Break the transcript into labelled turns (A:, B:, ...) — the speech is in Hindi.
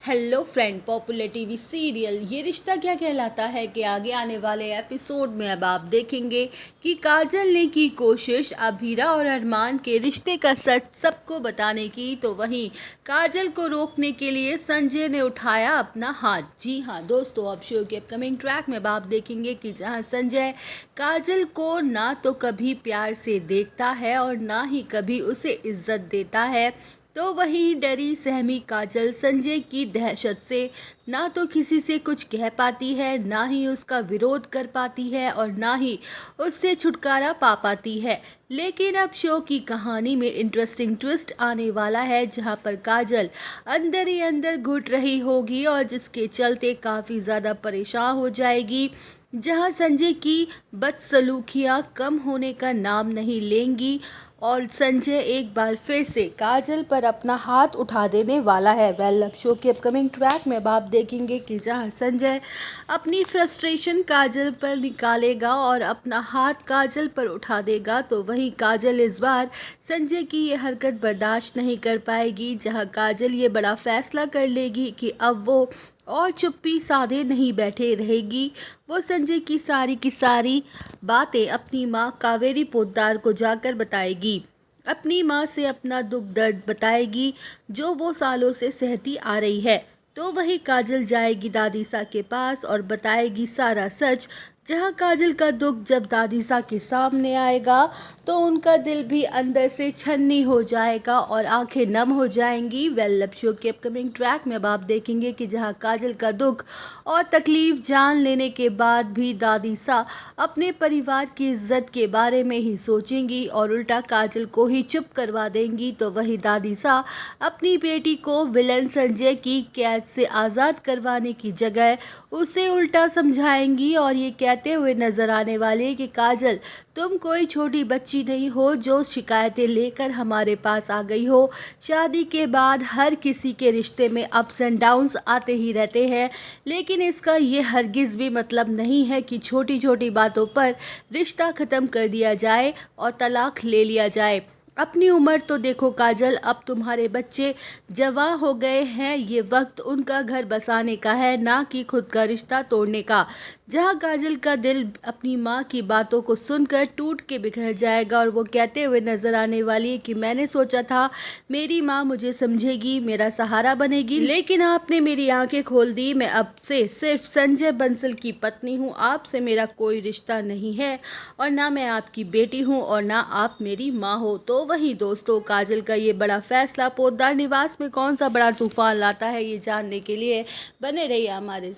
A: Hello friend, popular TV serial ये रिश्ता क्या कहलाता है कि आगे आने वाले एपिसोड में अब आप देखेंगे कि काजल ने की कोशिश अभीरा और अरमान के रिश्ते का सच सबको बताने की, तो वहीं काजल को रोकने के लिए संजय ने उठाया अपना हाथ। जी हाँ दोस्तों, अब शो के अपकमिंग ट्रैक में अब आप देखेंगे कि जहां संजय काजल को ना तो कभी प्यार से देखता है और ना ही कभी उसे इज्जत देता है, तो वहीं डरी सहमी काजल संजय की दहशत से ना तो किसी से कुछ कह पाती है, ना ही उसका विरोध कर पाती है और ना ही उससे छुटकारा पा पाती है। लेकिन अब शो की कहानी में इंटरेस्टिंग ट्विस्ट आने वाला है, जहां पर काजल अंदर ही अंदर घुट रही होगी और जिसके चलते काफ़ी ज़्यादा परेशान हो जाएगी। जहां संजय की बदसलूकियां कम होने का नाम नहीं लेंगी और संजय एक बार फिर से काजल पर अपना हाथ उठा देने वाला है। अब शो के अपकमिंग ट्रैक में अब आप देखेंगे कि जहां संजय अपनी फ्रस्ट्रेशन काजल पर निकालेगा और अपना हाथ काजल पर उठा देगा, तो वहीं काजल इस बार संजय की ये हरकत बर्दाश्त नहीं कर पाएगी। जहां काजल ये बड़ा फैसला कर लेगी कि अब वो और चुप्पी साधे नहीं बैठे रहेगी। वो संजय की सारी बातें अपनी माँ कावेरी पोद्दार को जाकर बताएगी, अपनी माँ से अपना दुख दर्द बताएगी जो वो सालों से सहती आ रही है। तो वही काजल जाएगी दादी सा के पास और बताएगी सारा सच। जहाँ काजल का दुख जब दादी सा के सामने आएगा तो उनका दिल भी अंदर से छन्नी हो जाएगा और आंखें नम हो जाएंगी। अब शो के अपकमिंग ट्रैक में अब आप देखेंगे कि जहां काजल का दुख और तकलीफ जान लेने के बाद भी दादी सा अपने परिवार की इज्जत के बारे में ही सोचेंगी और उल्टा काजल को ही चुप करवा देंगी, तो वही दादी सा अपनी बेटी को विलन संजय की कैद से आज़ाद करवाने की जगह उसे उल्टा समझाएंगी और ये कहते हुए नजर आने वाले कि काजल, तुम कोई छोटी बच्ची नहीं हो जो शिकायतें लेकर हमारे पास आ गई हो। शादी के बाद हर किसी के रिश्ते में अप्स एंड डाउन्स आते ही रहते हैं, लेकिन इसका ये हरगिज़ भी मतलब नहीं है कि छोटी छोटी बातों पर रिश्ता ख़त्म कर दिया जाए और तलाक ले लिया जाए। अपनी उम्र तो देखो काजल, अब तुम्हारे बच्चे जवान हो गए हैं, ये वक्त उनका घर बसाने का है, ना कि खुद का रिश्ता तोड़ने का। जहां काजल का दिल अपनी माँ की बातों को सुनकर टूट के बिखर जाएगा और वो कहते हुए नजर आने वाली है कि मैंने सोचा था मेरी माँ मुझे समझेगी, मेरा सहारा बनेगी, लेकिन आपने मेरी आंखें खोल दी। मैं अब से सिर्फ संजय बंसल की पत्नी हूँ, आपसे मेरा कोई रिश्ता नहीं है और ना मैं आपकी बेटी हूँ और ना आप मेरी माँ हो। तो वहीं दोस्तों, काजल का ये बड़ा फैसला पोद्दार निवास में कौन सा बड़ा तूफान लाता है, ये जानने के लिए बने रहिए हमारे